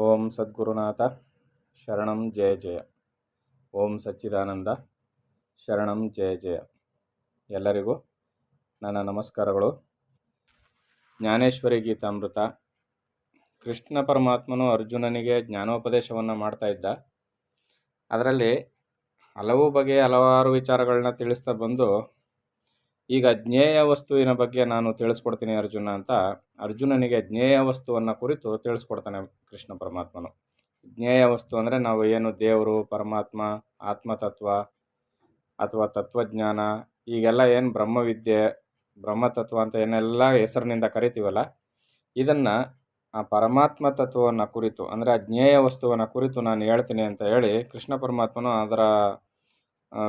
ಓಂ ಸದ್ಗುರುನಾಥ ಶರಣಂ ಜಯ ಜಯ. ಓಂ ಸಚ್ಚಿದಾನಂದ ಶರಣಂ ಜಯ ಜಯ. ಎಲ್ಲರಿಗೂ ನನ್ನ ನಮಸ್ಕಾರಗಳು. ಜ್ಞಾನೇಶ್ವರಿ ಗೀತಾಮೃತ. ಕೃಷ್ಣ ಪರಮಾತ್ಮನು ಅರ್ಜುನನಿಗೆ ಜ್ಞಾನೋಪದೇಶವನ್ನು ಮಾಡ್ತಾ ಇದ್ದ. ಅದರಲ್ಲಿ ಹಲವು ಬಗೆಯ ಹಲವಾರು ವಿಚಾರಗಳನ್ನ ತಿಳಿಸ್ತಾ ಬಂದು ಈಗ ಜ್ಞೇಯ ವಸ್ತುವಿನ ಬಗ್ಗೆ ನಾನು ತಿಳಿಸ್ಕೊಡ್ತೀನಿ ಅರ್ಜುನ ಅಂತ ಅರ್ಜುನನಿಗೆ ಜ್ಞೇಯ ವಸ್ತುವನ್ನು ಕುರಿತು ತಿಳಿಸ್ಕೊಡ್ತಾನೆ ಕೃಷ್ಣ ಪರಮಾತ್ಮನು. ಜ್ಞೇಯ ವಸ್ತು ಅಂದರೆ ನಾವು ಏನು ದೇವರು, ಪರಮಾತ್ಮ, ಆತ್ಮತತ್ವ ಅಥವಾ ತತ್ವಜ್ಞಾನ, ಈಗೆಲ್ಲ ಏನು ಬ್ರಹ್ಮವಿದ್ಯೆ, ಬ್ರಹ್ಮತತ್ವ ಅಂತ ಏನೆಲ್ಲ ಹೆಸರಿನಿಂದ ಕರಿತೀವಲ್ಲ, ಇದನ್ನು ಆ ಪರಮಾತ್ಮ ತತ್ವವನ್ನು ಕುರಿತು ಅಂದರೆ ಆ ಜ್ಞೇಯ ವಸ್ತುವನ್ನು ಕುರಿತು ನಾನು ಹೇಳ್ತೀನಿ ಅಂತ ಹೇಳಿ ಕೃಷ್ಣ ಪರಮಾತ್ಮನು ಅದರ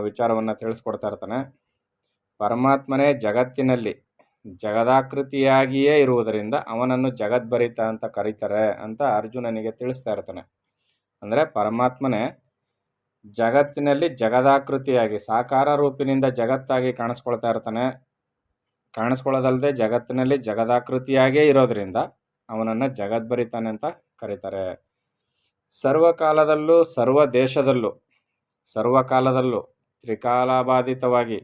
ವಿಚಾರವನ್ನು ತಿಳಿಸ್ಕೊಡ್ತಾ ಇರ್ತಾನೆ. ಪರಮಾತ್ಮನೇ ಜಗತ್ತಿನಲ್ಲಿ ಜಗದಾಕೃತಿಯಾಗಿಯೇ ಇರುವುದರಿಂದ ಅವನನ್ನು ಜಗದ್ಭರಿತ ಅಂತ ಕರೀತಾರೆ ಅಂತ ಅರ್ಜುನನಿಗೆ ತಿಳಿಸ್ತಾ ಇರ್ತಾನೆ. ಅಂದರೆ ಪರಮಾತ್ಮನೇ ಜಗತ್ತಿನಲ್ಲಿ ಜಗದಾಕೃತಿಯಾಗಿ ಸಾಕಾರ ರೂಪಿನಿಂದ ಜಗತ್ತಾಗಿ ಕಾಣಿಸ್ಕೊಳ್ತಾ ಇರ್ತಾನೆ. ಕಾಣಿಸ್ಕೊಳ್ಳೋದಲ್ಲದೆ ಜಗತ್ತಿನಲ್ಲಿ ಜಗದಾಕೃತಿಯಾಗೇ ಇರೋದರಿಂದ ಅವನನ್ನು ಜಗದ್ಭರಿತಾನೆ ಅಂತ ಕರೀತಾರೆ. ಸರ್ವಕಾಲದಲ್ಲೂ ಸರ್ವ ದೇಶದಲ್ಲೂ ಸರ್ವಕಾಲದಲ್ಲೂ ತ್ರಿಕಾಲಬಾಧಿತವಾಗಿ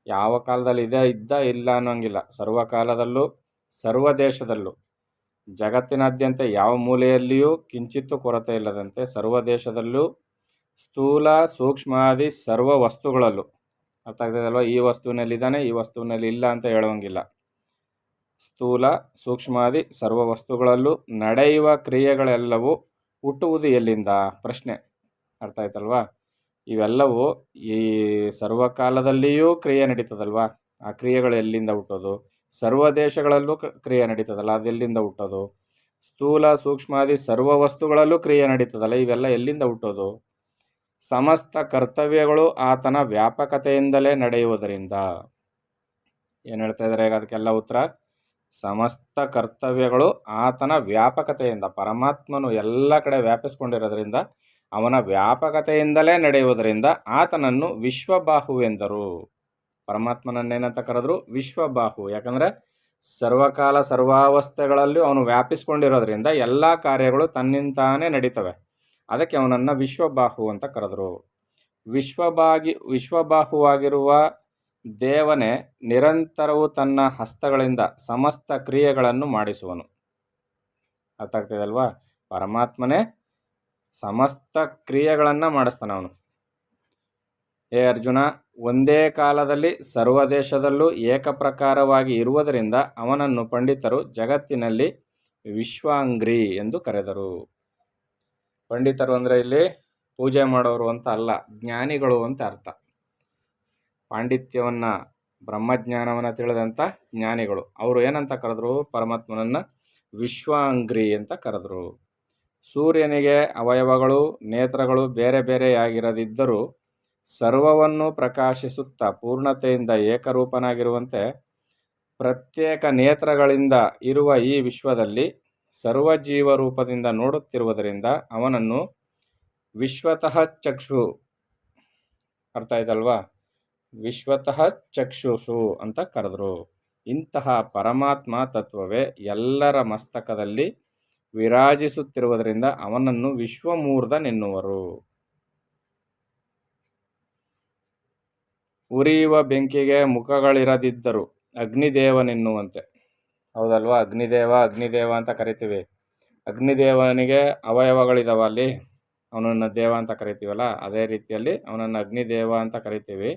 ಯಾವ ಕಾಲದಲ್ಲಿ ಇದ್ದ ಇಲ್ಲ ಅನ್ನೋಂಗಿಲ್ಲ. ಸರ್ವಕಾಲದಲ್ಲೂ ಸರ್ವ ದೇಶದಲ್ಲೂ ಜಗತ್ತಿನಾದ್ಯಂತ ಯಾವ ಮೂಲೆಯಲ್ಲಿಯೂ ಕಿಂಚಿತ್ತೂ ಕೊರತೆ ಇಲ್ಲದಂತೆ ಸರ್ವ ದೇಶದಲ್ಲೂ ಸ್ಥೂಲ ಸೂಕ್ಷ್ಮಾದಿ ಸರ್ವ ವಸ್ತುಗಳಲ್ಲೂ, ಅರ್ಥ ಆಗ್ತದಲ್ವ? ಈ ವಸ್ತುವಿನಲ್ಲಿದ್ದಾನೆ, ಈ ವಸ್ತುವಿನಲ್ಲಿ ಇಲ್ಲ ಅಂತ ಹೇಳುವಂಗಿಲ್ಲ. ಸ್ಥೂಲ ಸೂಕ್ಷ್ಮಾದಿ ಸರ್ವ ವಸ್ತುಗಳಲ್ಲೂ ನಡೆಯುವ ಕ್ರಿಯೆಗಳೆಲ್ಲವೂ ಹುಟ್ಟುವುದು ಎಲ್ಲಿಂದ? ಪ್ರಶ್ನೆ ಅರ್ಥ ಆಯ್ತಲ್ವಾ? ಇವೆಲ್ಲವೂ ಈ ಸರ್ವಕಾಲದಲ್ಲಿಯೂ ಕ್ರಿಯೆ ನಡೀತದಲ್ವ, ಆ ಕ್ರಿಯೆಗಳು ಎಲ್ಲಿಂದ ಹುಟ್ಟೋದು? ಸರ್ವ ದೇಶಗಳಲ್ಲೂ ಕ್ರಿಯೆ ನಡೀತದಲ್ಲ, ಅದೆಲ್ಲಿಂದ ಹುಟ್ಟೋದು? ಸ್ಥೂಲ ಸೂಕ್ಷ್ಮಾದಿ ಸರ್ವ ವಸ್ತುಗಳಲ್ಲೂ ಕ್ರಿಯೆ ನಡೀತದಲ್ಲ, ಇವೆಲ್ಲ ಎಲ್ಲಿಂದ ಹುಟ್ಟೋದು? ಸಮಸ್ತ ಕರ್ತವ್ಯಗಳು ಆತನ ವ್ಯಾಪಕತೆಯಿಂದಲೇ ನಡೆಯುವುದರಿಂದ. ಏನು ಹೇಳ್ತಾ ಇದ್ದಾರೆ ಈಗ? ಅದಕ್ಕೆಲ್ಲ ಉತ್ತರ ಸಮಸ್ತ ಕರ್ತವ್ಯಗಳು ಆತನ ವ್ಯಾಪಕತೆಯಿಂದ, ಪರಮಾತ್ಮನು ಎಲ್ಲ ಕಡೆ ವ್ಯಾಪಿಸ್ಕೊಂಡಿರೋದ್ರಿಂದ, ಅವನ ವ್ಯಾಪಕತೆಯಿಂದಲೇ ನಡೆಯುವುದರಿಂದ ಆತನನ್ನು ವಿಶ್ವಬಾಹು ಎಂದರು. ಪರಮಾತ್ಮನನ್ನೇನಂತ ಕರೆದ್ರು? ವಿಶ್ವಬಾಹು. ಯಾಕಂದರೆ ಸರ್ವಕಾಲ ಸರ್ವಾವಸ್ಥೆಗಳಲ್ಲಿ ಅವನು ವ್ಯಾಪಿಸ್ಕೊಂಡಿರೋದ್ರಿಂದ ಎಲ್ಲ ಕಾರ್ಯಗಳು ತನ್ನಿಂತಾನೇ ನಡೀತವೆ. ಅದಕ್ಕೆ ಅವನನ್ನು ವಿಶ್ವಬಾಹು ಅಂತ ಕರೆದ್ರು. ವಿಶ್ವಬಾಹುವಾಗಿರುವ ದೇವನೇ ನಿರಂತರವು ತನ್ನ ಹಸ್ತಗಳಿಂದ ಸಮಸ್ತ ಕ್ರಿಯೆಗಳನ್ನು ಮಾಡಿಸುವನು. ಅರ್ಥ ಆಗ್ತಿದೆ ಅಲ್ವಾ? ಪರಮಾತ್ಮನೇ ಸಮಸ್ತ ಕ್ರಿಯೆಗಳನ್ನು ಮಾಡಿಸ್ತಾನೆ ಅವನು. ಹೇ ಅರ್ಜುನ, ಒಂದೇ ಕಾಲದಲ್ಲಿ ಸರ್ವ ದೇಶದಲ್ಲೂ ಏಕಪ್ರಕಾರವಾಗಿ ಇರುವುದರಿಂದ ಅವನನ್ನು ಪಂಡಿತರು ಜಗತ್ತಿನಲ್ಲಿ ವಿಶ್ವಾಂಗ್ರಿ ಎಂದು ಕರೆದರು. ಪಂಡಿತರು ಅಂದರೆ ಇಲ್ಲಿ ಪೂಜೆ ಮಾಡೋರು ಅಂತ ಅಲ್ಲ, ಜ್ಞಾನಿಗಳು ಅಂತ ಅರ್ಥ. ಪಾಂಡಿತ್ಯವನ್ನು, ಬ್ರಹ್ಮಜ್ಞಾನವನ್ನು ತಿಳಿದಂಥ ಜ್ಞಾನಿಗಳು. ಅವರು ಏನಂತ ಕರೆದ್ರು? ಪರಮಾತ್ಮನನ್ನು ವಿಶ್ವಾಂಗ್ರಿ ಅಂತ ಕರೆದ್ರು. ಸೂರ್ಯನಿಗೆ ಅವಯವಗಳು, ನೇತ್ರಗಳು ಬೇರೆ ಬೇರೆಯಾಗಿರದಿದ್ದರೂ ಸರ್ವವನ್ನು ಪ್ರಕಾಶಿಸುತ್ತಾ ಪೂರ್ಣತೆಯಿಂದ ಏಕರೂಪನಾಗಿರುವಂತೆ ಪ್ರತ್ಯೇಕ ನೇತ್ರಗಳಿಂದ ಇರುವ ಈ ವಿಶ್ವದಲ್ಲಿ ಸರ್ವಜೀವ ರೂಪದಿಂದ ನೋಡುತ್ತಿರುವುದರಿಂದ ಅವನನ್ನು ವಿಶ್ವತಃ ಚಕ್ಷು, ಅರ್ಥ ಆಯ್ತಲ್ವಾ? ವಿಶ್ವತಃ ಚಕ್ಷುಷು ಅಂತ ಕರೆದ್ರು. ಇಂತಹ ಪರಮಾತ್ಮ ತತ್ವವೇ ಎಲ್ಲರ ಮಸ್ತಕದಲ್ಲಿ ವಿರಾಜಿಸುತ್ತಿರುವುದರಿಂದ ಅವನನ್ನು ವಿಶ್ವಮೂರ್ಧನೆನ್ನುವರು. ಉರಿಯುವ ಬೆಂಕಿಗೆ ಮುಖಗಳಿರದಿದ್ದರು ಅಗ್ನಿದೇವನೆನ್ನುವಂತೆ. ಹೌದಲ್ವಾ? ಅಗ್ನಿದೇವ ಅಂತ ಕರಿತೀವಿ. ಅಗ್ನಿದೇವನಿಗೆ ಅವಯವಗಳಿದಾವ, ಅಲ್ಲಿ ಅವನನ್ನು ದೇವ ಅಂತ ಕರಿತೀವಲ್ಲ, ಅದೇ ರೀತಿಯಲ್ಲಿ ಅವನನ್ನು ಅಗ್ನಿದೇವ ಅಂತ ಕರಿತೀವಿ.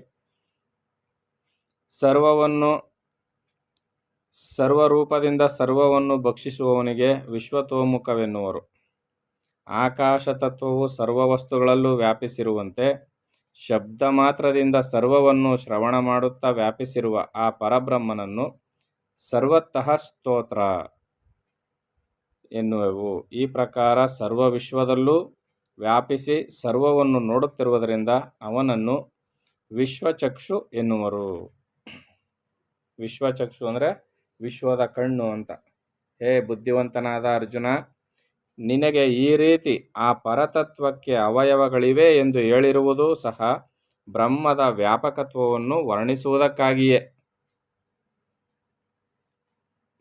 ಸರ್ವರೂಪದಿಂದ ಸರ್ವವನ್ನು ಭಕ್ಷಿಸುವವನಿಗೆ ವಿಶ್ವತೋಮುಖವೆನ್ನುವರು. ಆಕಾಶ ತತ್ವವು ಸರ್ವ ವಸ್ತುಗಳಲ್ಲೂ ವ್ಯಾಪಿಸಿರುವಂತೆ ಶಬ್ದ ಮಾತ್ರದಿಂದ ಸರ್ವವನ್ನು ಶ್ರವಣ ಮಾಡುತ್ತಾ ವ್ಯಾಪಿಸಿರುವ ಆ ಪರಬ್ರಹ್ಮನನ್ನು ಸರ್ವತಃ ಸ್ತೋತ್ರ ಎನ್ನುವೆವು. ಈ ಪ್ರಕಾರ ಸರ್ವ ವಿಶ್ವದಲ್ಲೂ ವ್ಯಾಪಿಸಿ ಸರ್ವವನ್ನು ನೋಡುತ್ತಿರುವುದರಿಂದ ಅವನನ್ನು ವಿಶ್ವಚಕ್ಷು ಎನ್ನುವರು. ವಿಶ್ವಚಕ್ಷು ಅಂದರೆ ವಿಶ್ವದ ಕಣ್ಣು ಅಂತ. ಹೇ ಬುದ್ಧಿವಂತನಾದ ಅರ್ಜುನ, ನಿನಗೆ ಈ ರೀತಿ ಆ ಪರತತ್ವಕ್ಕೆ ಅವಯವಗಳಿವೆ ಎಂದು ಹೇಳಿರುವುದು ಸಹ ಬ್ರಹ್ಮದ ವ್ಯಾಪಕತ್ವವನ್ನು ವರ್ಣಿಸುವುದಕ್ಕಾಗಿಯೇ.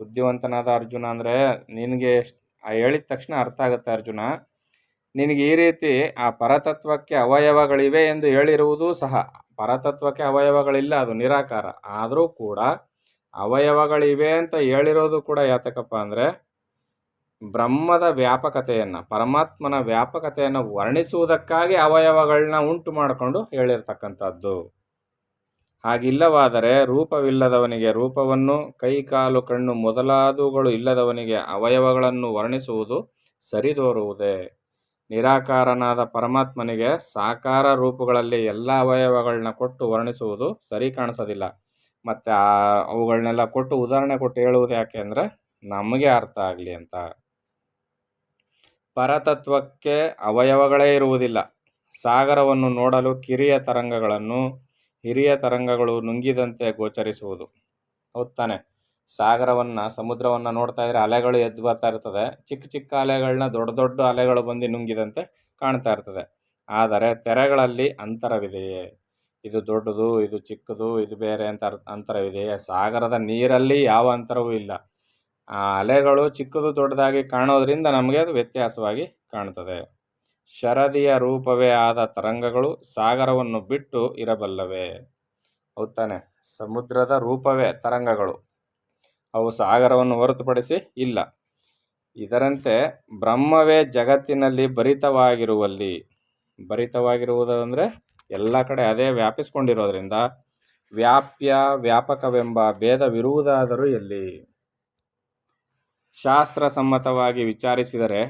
ಬುದ್ಧಿವಂತನಾದ ಅರ್ಜುನ ಅಂದರೆ ನಿನಗೆ ಹೇಳಿದ ತಕ್ಷಣ ಅರ್ಥ ಆಗುತ್ತೆ ಅರ್ಜುನ, ನಿನಗೆ ಈ ರೀತಿ ಆ ಪರತತ್ವಕ್ಕೆ ಅವಯವಗಳಿವೆ ಎಂದು ಹೇಳಿರುವುದೂ ಸಹ, ಪರತತ್ವಕ್ಕೆ ಅವಯವಗಳಿಲ್ಲ, ಅದು ನಿರಾಕಾರ. ಆದರೂ ಕೂಡ ಅವಯವಗಳಿವೆ ಅಂತ ಹೇಳಿರೋದು ಕೂಡ ಯಾತಕಪ್ಪ ಅಂದರೆ ಬ್ರಹ್ಮದ ವ್ಯಾಪಕತೆಯನ್ನು, ಪರಮಾತ್ಮನ ವ್ಯಾಪಕತೆಯನ್ನು ವರ್ಣಿಸುವುದಕ್ಕಾಗಿ ಅವಯವಗಳನ್ನ ಉಂಟು ಮಾಡಿಕೊಂಡು ಹೇಳಿರ್ತಕ್ಕಂಥದ್ದು. ಹಾಗಿಲ್ಲವಾದರೆ ರೂಪವಿಲ್ಲದವನಿಗೆ ರೂಪವನ್ನು, ಕೈ ಕಾಲು ಕಣ್ಣು ಮೊದಲಾದವುಗಳು ಇಲ್ಲದವನಿಗೆ ಅವಯವಗಳನ್ನು ವರ್ಣಿಸುವುದು ಸರಿದೋರುವುದೇ? ನಿರಾಕಾರನಾದ ಪರಮಾತ್ಮನಿಗೆ ಸಾಕಾರ ರೂಪಗಳಲ್ಲಿ ಎಲ್ಲ ಅವಯವಗಳನ್ನ ಕೊಟ್ಟು ವರ್ಣಿಸುವುದು ಸರಿ ಕಾಣಿಸೋದಿಲ್ಲ. ಮತ್ತು ಅವುಗಳನ್ನೆಲ್ಲ ಕೊಟ್ಟು ಉದಾಹರಣೆ ಕೊಟ್ಟು ಹೇಳುವುದು ಯಾಕೆ ಅಂದರೆ ನಮಗೆ ಅರ್ಥ ಆಗಲಿ ಅಂತ. ಪರತತ್ವಕ್ಕೆ ಅವಯವಗಳೇ ಇರುವುದಿಲ್ಲ. ಸಾಗರವನ್ನು ನೋಡಲು ಕಿರಿಯ ತರಂಗಗಳನ್ನು ಹಿರಿಯ ತರಂಗಗಳು ನುಂಗಿದಂತೆ ಗೋಚರಿಸುವುದು. ಹೌದು ತಾನೆ? ಸಾಗರವನ್ನು, ಸಮುದ್ರವನ್ನು ನೋಡ್ತಾ ಇದ್ರೆ ಅಲೆಗಳು ಎದ್ದು ಬರ್ತಾ ಇರ್ತದೆ. ಚಿಕ್ಕ ಚಿಕ್ಕ ಅಲೆಗಳನ್ನ ದೊಡ್ಡ ದೊಡ್ಡ ಅಲೆಗಳು ಬಂದು ನುಂಗಿದಂತೆ ಕಾಣ್ತಾ ಇರ್ತದೆ. ಆದರೆ ತೆರೆಗಳಲ್ಲಿ ಅಂತರವಿದೆಯೇ? ಇದು ದೊಡ್ಡದು, ಇದು ಚಿಕ್ಕದು, ಇದು ಬೇರೆ ಅಂತ ಅಂತರವಿದೆಯೇ? ಸಾಗರದ ನೀರಲ್ಲಿ ಯಾವ ಅಂತರವೂ ಇಲ್ಲ. ಆ ಅಲೆಗಳು ಚಿಕ್ಕದು ದೊಡ್ಡದಾಗಿ ಕಾಣೋದ್ರಿಂದ ನಮಗೆ ಅದು ವ್ಯತ್ಯಾಸವಾಗಿ ಕಾಣ್ತದೆ. ಶರದಿಯ ರೂಪವೇ ಆದ ತರಂಗಗಳು ಸಾಗರವನ್ನು ಬಿಟ್ಟು ಇರಬಲ್ಲವೇ? ಹೌದು ತಾನೆ? ಸಮುದ್ರದ ರೂಪವೇ ತರಂಗಗಳು, ಅವು ಸಾಗರವನ್ನು ಹೊರತುಪಡಿಸಿ ಇಲ್ಲ. ಇದರಂತೆ ಬ್ರಹ್ಮವೇ ಜಗತ್ತಿನಲ್ಲಿ ಭರಿತವಾಗಿರುವುದು ಅಂದರೆ ಎಲ್ಲ ಕಡೆ ಅದೇ ವ್ಯಾಪಿಸ್ಕೊಂಡಿರೋದ್ರಿಂದ ವ್ಯಾಪ್ಯ ವ್ಯಾಪಕವೆಂಬ ಭೇದವಿರುವುದಾದರೂ ಎಲ್ಲಿ? ಶಾಸ್ತ್ರಸಮ್ಮತವಾಗಿ ವಿಚಾರಿಸಿದರೆ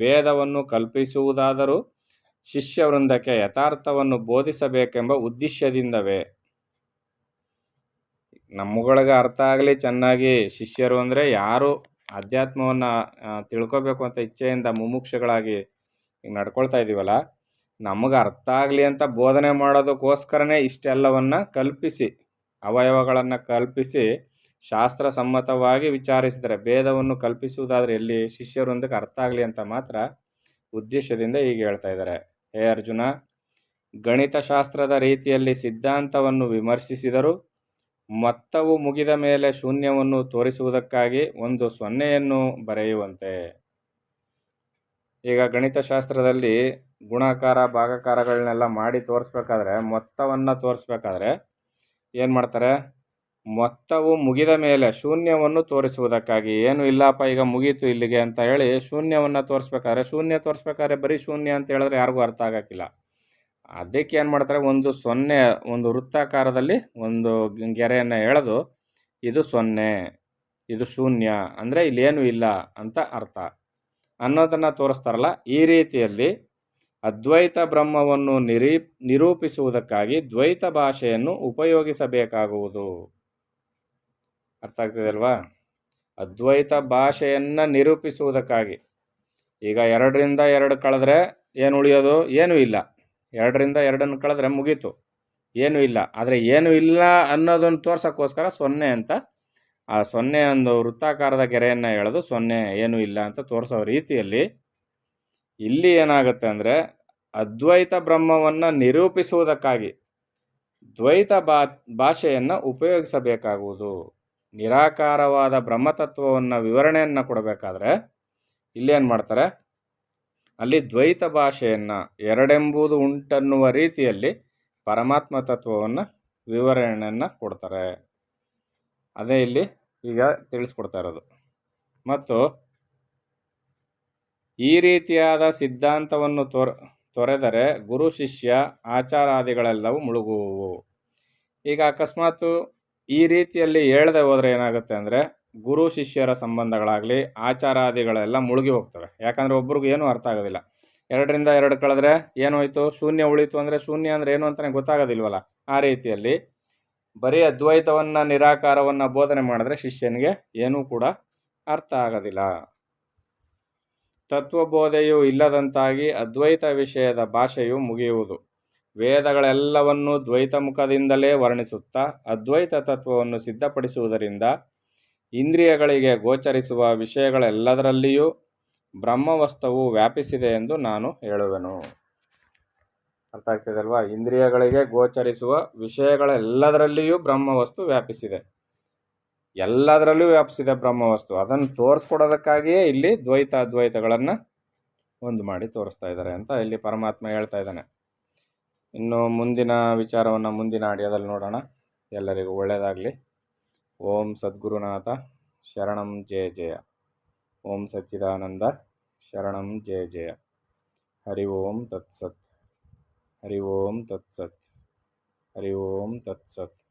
ಭೇದವನ್ನು ಕಲ್ಪಿಸುವುದಾದರೂ ಶಿಷ್ಯವೃಂದಕ್ಕೆ ಯಥಾರ್ಥವನ್ನು ಬೋಧಿಸಬೇಕೆಂಬ ಉದ್ದೇಶದಿಂದವೇ? ನಮ್ಮಗಳಿಗೆ ಅರ್ಥ ಆಗಲಿ ಚೆನ್ನಾಗಿ. ಶಿಷ್ಯರು ಅಂದರೆ ಯಾರು ಅಧ್ಯಾತ್ಮವನ್ನು ತಿಳ್ಕೊಬೇಕು ಅಂತ ಇಚ್ಛೆಯಿಂದ ಮುಮುಕ್ಷಗಳಾಗಿ ನಡ್ಕೊಳ್ತಾ ಇದ್ದೀವಲ್ಲ, ನಮಗೆ ಅರ್ಥ ಆಗಲಿ ಅಂತ ಬೋಧನೆ ಮಾಡೋದಕ್ಕೋಸ್ಕರನೇ ಇಷ್ಟೆಲ್ಲವನ್ನು ಕಲ್ಪಿಸಿ, ಅವಯವಗಳನ್ನು ಕಲ್ಪಿಸಿ ಶಾಸ್ತ್ರಸಮ್ಮತವಾಗಿ ವಿಚಾರಿಸಿದರೆ, ಭೇದವನ್ನು ಕಲ್ಪಿಸುವುದಾದರೆ ಎಲ್ಲಿ? ಶಿಷ್ಯರೊಂದಕ್ಕೆ ಅರ್ಥ ಆಗಲಿ ಅಂತ ಮಾತ್ರ ಉದ್ದೇಶದಿಂದ ಹೀಗೆ ಹೇಳ್ತಾ ಇದ್ದಾರೆ. ಹೇ ಅರ್ಜುನ, ಗಣಿತಶಾಸ್ತ್ರದ ರೀತಿಯಲ್ಲಿ ಸಿದ್ಧಾಂತವನ್ನು ವಿಮರ್ಶಿಸಿದರು ಮೊತ್ತವು ಮುಗಿದ ಮೇಲೆ ಶೂನ್ಯವನ್ನು ತೋರಿಸುವುದಕ್ಕಾಗಿ ಒಂದು ಸೊನ್ನೆಯನ್ನು ಬರೆಯುವಂತೆ. ಈಗ ಗಣಿತಶಾಸ್ತ್ರದಲ್ಲಿ ಗುಣಾಕಾರ ಭಾಗಾಕಾರಗಳನ್ನೆಲ್ಲ ಮಾಡಿ ತೋರಿಸ್ಬೇಕಾದ್ರೆ, ಮೊತ್ತವನ್ನು ತೋರಿಸ್ಬೇಕಾದ್ರೆ ಏನು ಮಾಡ್ತಾರೆ? ಮೊತ್ತವು ಮುಗಿದ ಮೇಲೆ ಶೂನ್ಯವನ್ನು ತೋರಿಸುವುದಕ್ಕಾಗಿ, ಏನು ಇಲ್ಲಪ್ಪ ಈಗ ಮುಗೀತು ಇಲ್ಲಿಗೆ ಅಂತ ಹೇಳಿ ಶೂನ್ಯವನ್ನು ತೋರಿಸ್ಬೇಕಾದ್ರೆ ಬರೀ ಶೂನ್ಯ ಅಂತ ಹೇಳಿದ್ರೆ ಯಾರಿಗೂ ಅರ್ಥ ಆಗೋಕ್ಕಿಲ್ಲ. ಅದಕ್ಕೆ ಏನು ಮಾಡ್ತಾರೆ? ಒಂದು ಸೊನ್ನೆ, ಒಂದು ವೃತ್ತಾಕಾರದಲ್ಲಿ ಒಂದು ಗೆರೆಯನ್ನು ಎಳೆದು ಇದು ಸೊನ್ನೆ, ಇದು ಶೂನ್ಯ ಅಂದರೆ ಇಲ್ಲೇನೂ ಇಲ್ಲ ಅಂತ ಅರ್ಥ ಅನ್ನೋದನ್ನು ತೋರಿಸ್ತಾರಲ್ಲ. ಈ ರೀತಿಯಲ್ಲಿ ಅದ್ವೈತ ಬ್ರಹ್ಮವನ್ನು ನಿರೂಪಿಸುವುದಕ್ಕಾಗಿ ದ್ವೈತ ಭಾಷೆಯನ್ನು ಉಪಯೋಗಿಸಬೇಕಾಗುವುದು. ಅರ್ಥ ಆಗ್ತದೆ ಅಲ್ವಾ? ಅದ್ವೈತ ಭಾಷೆಯನ್ನು ನಿರೂಪಿಸುವುದಕ್ಕಾಗಿ. ಈಗ 2ರಿಂದ 2 ಕಳೆದ್ರೆ ಏನು ಉಳಿಯೋದು? ಏನೂ ಇಲ್ಲ. 2ರಿಂದ 2 ಕಳೆದ್ರೆ ಮುಗೀತು, ಏನೂ ಇಲ್ಲ. ಆದರೆ ಏನೂ ಇಲ್ಲ ಅನ್ನೋದನ್ನು ತೋರ್ಸೋಕ್ಕೋಸ್ಕರ ಸೊನ್ನೆ ಅಂತ, ಆ ಸೊನ್ನೆ ಒಂದು ವೃತ್ತಾಕಾರದ ಗೆರೆಯನ್ನು ಎಳೆದು ಸೊನ್ನೆ, ಏನೂ ಇಲ್ಲ ಅಂತ ತೋರಿಸೋ ರೀತಿಯಲ್ಲಿ ಇಲ್ಲಿ ಏನಾಗುತ್ತೆ ಅಂದರೆ ಅದ್ವೈತ ಬ್ರಹ್ಮವನ್ನು ನಿರೂಪಿಸುವುದಕ್ಕಾಗಿ ದ್ವೈತ ಭಾಷೆಯನ್ನು ಉಪಯೋಗಿಸಬೇಕಾಗುವುದು. ನಿರಾಕಾರವಾದ ಬ್ರಹ್ಮತತ್ವವನ್ನು ವಿವರಣೆಯನ್ನು ಕೊಡಬೇಕಾದ್ರೆ ಇಲ್ಲೇನು ಮಾಡ್ತಾರೆ? ಅಲ್ಲಿ ದ್ವೈತ ಭಾಷೆಯನ್ನು, ಎರಡೆಂಬುದು ಉಂಟನ್ನುವ ರೀತಿಯಲ್ಲಿ ಪರಮಾತ್ಮ ತತ್ವವನ್ನು ವಿವರಣೆಯನ್ನು ಕೊಡ್ತಾರೆ. ಅದೇ ಇಲ್ಲಿ ಈಗ ತಿಳಿಸ್ಕೊಡ್ತಾ ಇರೋದು. ಮತ್ತು ಈ ರೀತಿಯಾದ ಸಿದ್ಧಾಂತವನ್ನು ತೊರೆದರೆ ಗುರು ಶಿಷ್ಯ ಆಚಾರಾದಿಗಳೆಲ್ಲವೂ ಮುಳುಗುವು. ಈಗ ಅಕಸ್ಮಾತ್ ಈ ರೀತಿಯಲ್ಲಿ ಹೇಳದೆ ಹೋದರೆ ಏನಾಗುತ್ತೆ ಅಂದರೆ ಗುರು ಶಿಷ್ಯರ ಸಂಬಂಧಗಳಾಗಲಿ ಆಚಾರಾದಿಗಳೆಲ್ಲ ಮುಳುಗಿ ಹೋಗ್ತವೆ. ಯಾಕಂದರೆ ಒಬ್ರಿಗೂ ಏನೂ ಅರ್ಥ ಆಗೋದಿಲ್ಲ. 2ರಿಂದ 2 ಕಳೆದ್ರೆ ಏನೋಯ್ತು? ಶೂನ್ಯ ಉಳಿತು ಅಂದರೆ ಶೂನ್ಯ ಅಂದರೆ ಏನು ಅಂತಲೇ ಗೊತ್ತಾಗೋದಿಲ್ವಲ್ಲ. ಆ ರೀತಿಯಲ್ಲಿ ಬರೀ ಅದ್ವೈತವನ್ನು, ನಿರಾಕಾರವನ್ನು ಬೋಧನೆ ಮಾಡಿದ್ರೆ ಶಿಷ್ಯನಿಗೆ ಏನೂ ಕೂಡ ಅರ್ಥ ಆಗೋದಿಲ್ಲ. ತತ್ವಬೋಧೆಯು ಇಲ್ಲದಂತಾಗಿ ಅದ್ವೈತ ವಿಷಯದ ಭಾಷೆಯು ಮುಗಿಯುವುದು. ವೇದಗಳೆಲ್ಲವನ್ನೂ ದ್ವೈತ ಮುಖದಿಂದಲೇ ವರ್ಣಿಸುತ್ತಾ ಅದ್ವೈತ ತತ್ವವನ್ನು ಸಿದ್ಧಪಡಿಸುವುದರಿಂದ ಇಂದ್ರಿಯಗಳಿಗೆ ಗೋಚರಿಸುವ ವಿಷಯಗಳೆಲ್ಲದರಲ್ಲಿಯೂ ಬ್ರಹ್ಮವಸ್ತುವು ವ್ಯಾಪಿಸಿದೆ ಎಂದು ನಾನು ಹೇಳುವೆನು. ಅರ್ಥ ಆಗ್ತಿದೆ ಅಲ್ವಾ? ಇಂದ್ರಿಯಗಳಿಗೆ ಗೋಚರಿಸುವ ವಿಷಯಗಳೆಲ್ಲದರಲ್ಲಿಯೂ ಬ್ರಹ್ಮವಸ್ತು ವ್ಯಾಪಿಸಿದೆ, ಎಲ್ಲದರಲ್ಲೂ ವ್ಯಾಪಿಸಿದೆ ಬ್ರಹ್ಮವಸ್ತು. ಅದನ್ನು ತೋರಿಸ್ಕೊಡೋದಕ್ಕಾಗಿಯೇ ಇಲ್ಲಿ ದ್ವೈತ ಅದ್ವೈತಗಳನ್ನು ಒಂದು ಮಾಡಿ ತೋರಿಸ್ತಾ ಇದ್ದಾರೆ ಅಂತ ಇಲ್ಲಿ ಪರಮಾತ್ಮ ಹೇಳ್ತಾ ಇದ್ದಾನೆ. ಇನ್ನು ಮುಂದಿನ ವಿಚಾರವನ್ನು ಮುಂದಿನ ಆಡಿಯೋದಲ್ಲಿ ನೋಡೋಣ. ಎಲ್ಲರಿಗೂ ಒಳ್ಳೆಯದಾಗಲಿ. ಓಂ ಸದ್ಗುರುನಾಥ ಶರಣಂ ಜಯ ಜಯ. ಓಂ ಸಚ್ಚಿದಾನಂದ ಶರಣಂ ಜಯ ಜಯ. ಹರಿ ಓಂ ತತ್ಸತ್. ಹರಿ ಓಂ ತತ್ಸತ್. ಹರಿ ಓಂ ತತ್ಸತ್.